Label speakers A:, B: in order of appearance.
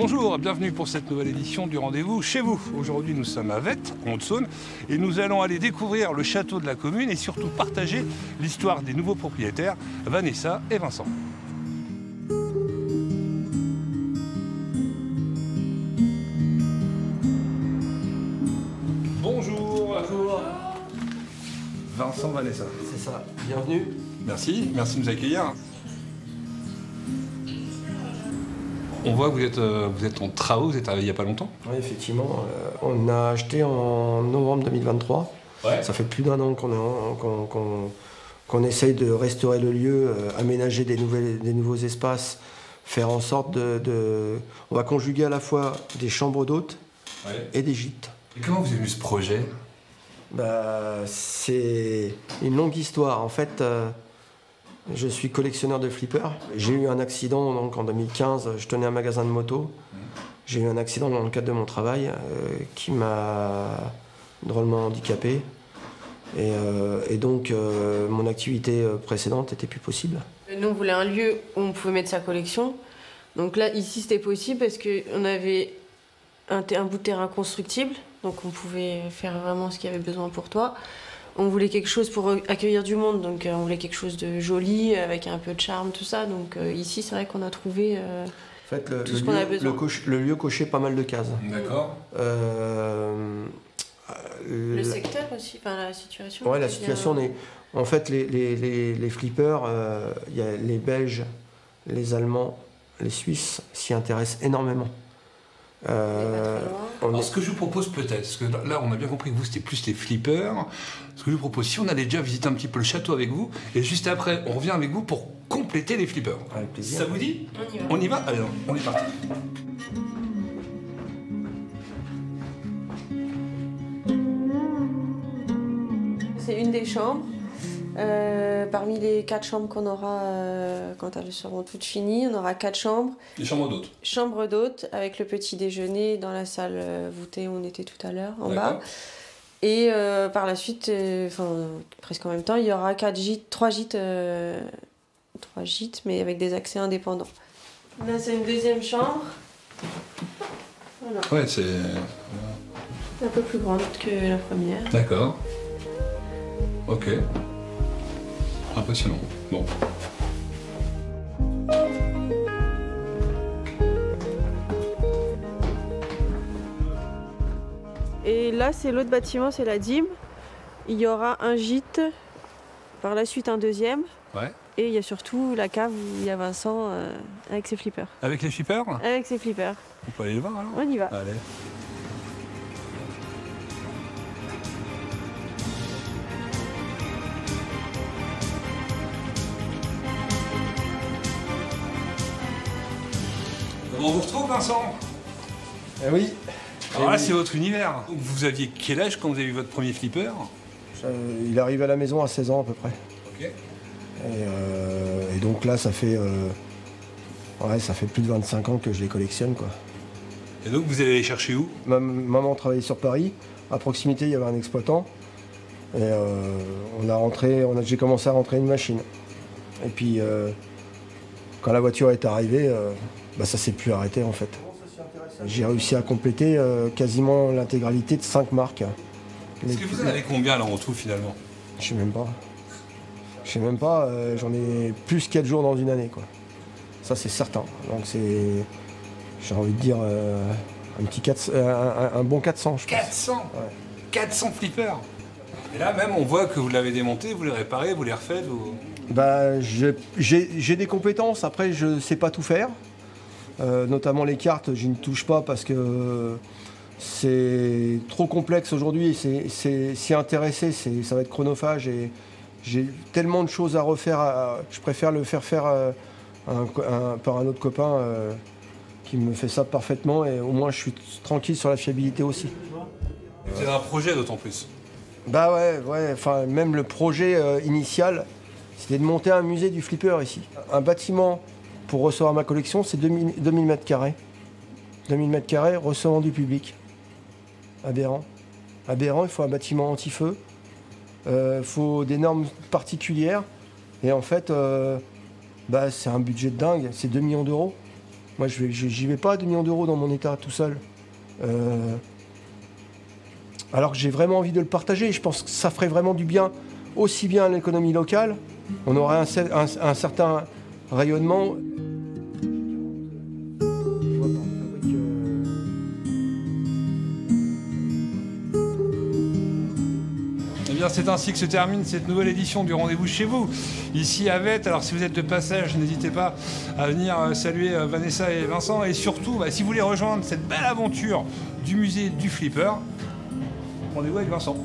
A: Bonjour, bienvenue pour cette nouvelle édition du rendez-vous chez vous. Aujourd'hui nous sommes à Vette, en Haute-Saône, et nous allons aller découvrir le château de la commune et surtout partager l'histoire des nouveaux propriétaires, Vanessa et Vincent. Bonjour.
B: Bonjour.
A: Vincent, Vanessa.
B: C'est ça, bienvenue.
A: Merci de nous accueillir. On voit que vous êtes en travaux, vous êtes arrivé il n'y a pas longtemps.
B: Oui, effectivement. On a acheté en novembre 2023.
A: Ouais.
B: Ça fait plus d'un an qu'on essaye de restaurer le lieu, aménager des nouveaux espaces, faire en sorte On va conjuguer à la fois des chambres d'hôtes et des gîtes.
A: Et comment vous avez vu ce projet?
B: C'est une longue histoire. En fait, je suis collectionneur de flippers. J'ai eu un accident donc, en 2015. Je tenais un magasin de moto. J'ai eu un accident dans le cadre de mon travail qui m'a drôlement handicapé. Et donc, mon activité précédente n'était plus possible.
C: Nous, on voulait un lieu où on pouvait mettre sa collection. Donc là, ici, c'était possible parce qu'on avait un bout de terrain constructible. Donc on pouvait faire vraiment ce qu'il y avait besoin pour toi. On voulait quelque chose pour accueillir du monde, donc on voulait quelque chose de joli, avec un peu de charme, tout ça. Donc ici, c'est vrai qu'on a trouvé
B: en fait,
C: tout ce qu'on avait besoin.
B: Le lieu cochait pas mal de cases.
A: D'accord.
C: Le secteur aussi, enfin la situation.
B: Ouais, la situation, en fait, les flippers, il y a les Belges, les Allemands, les Suisses s'y intéressent énormément.
A: Alors, ce que je vous propose peut-être, parce que là on a bien compris que vous c'était plus les flippers, ce que je vous propose, si on allait déjà visiter un petit peu le château avec vous, et juste après on revient avec vous pour compléter les flippers.
B: Avec plaisir.
A: Ça vous dit?
C: On y va.
A: On y va? Allez, on est parti.
C: C'est une des chambres. Parmi les 4 chambres qu'on aura quand elles seront toutes finies, on aura 4 chambres.
A: Les chambres d'hôtes.
C: Chambre d'hôtes avec le petit déjeuner dans la salle voûtée où on était tout à l'heure, en bas. Et par la suite, presque en même temps, il y aura 3 gîtes, mais avec des accès indépendants. Là, c'est une deuxième chambre. Voilà.
A: Ouais, c'est...
C: Un peu plus grande que la première.
A: D'accord. Ok. Impressionnant. Bon.
C: Et là, c'est l'autre bâtiment, c'est la dîme. Il y aura un gîte, par la suite un deuxième.
A: Ouais.
C: Et il y a surtout la cave où il y a Vincent avec ses flippers.
A: Avec les flippers?
C: Avec ses flippers.
A: On peut aller les voir alors?
C: On y va.
A: Allez. On vous retrouve, Vincent?
B: Oui.
A: Alors là, c'est votre univers. Vous aviez quel âge quand vous avez eu votre premier flipper?
B: Il arrive à la maison à 16 ans à peu près.
A: Ok.
B: Et donc là, ça fait plus de 25 ans que je les collectionne, quoi.
A: Et donc, vous allez les chercher où?
B: Maman travaillait sur Paris. À proximité, il y avait un exploitant. Et j'ai commencé à rentrer une machine. Et puis, quand la voiture est arrivée, ça s'est plus arrêté en fait. J'ai réussi à compléter quasiment l'intégralité de 5 marques.
A: Est-ce que vous en avez combien là en tout finalement?
B: Je sais même pas. J'en ai plus 4 jours dans une année, quoi. Ça c'est certain. Donc j'ai envie de dire un bon 400, je pense.
A: 400
B: Ouais.
A: 400 flippers. Et là même on voit que vous l'avez démonté, vous les réparez, vous les refaites
B: J'ai des compétences, après je sais pas tout faire. Notamment les cartes, je ne touche pas parce que c'est trop complexe aujourd'hui. S'y intéresser, ça va être chronophage et j'ai tellement de choses à refaire. Je préfère le faire par un autre copain qui me fait ça parfaitement et au moins je suis tranquille sur la fiabilité aussi.
A: Vous avez un projet d'autant plus.
B: Bah ouais, enfin même le projet initial, c'était de monter un musée du flipper ici. Un bâtiment pour recevoir ma collection, c'est 2000 m². 2000 m², recevant du public. Aberrant. Aberrant, il faut un bâtiment anti-feu. Il faut des normes particulières. Et en fait, c'est un budget de dingue, c'est 2 millions d'euros. Moi, j'y vais pas à 2 millions d'euros dans mon état tout seul. Alors que j'ai vraiment envie de le partager. Et je pense que ça ferait vraiment du bien, aussi bien à l'économie locale. On aurait un certain rayonnement.
A: C'est ainsi que se termine cette nouvelle édition du Rendez-vous chez vous, ici à Vette. Alors si vous êtes de passage, n'hésitez pas à venir saluer Vanessa et Vincent. Et surtout, si vous voulez rejoindre cette belle aventure du musée du Flipper, rendez-vous avec Vincent.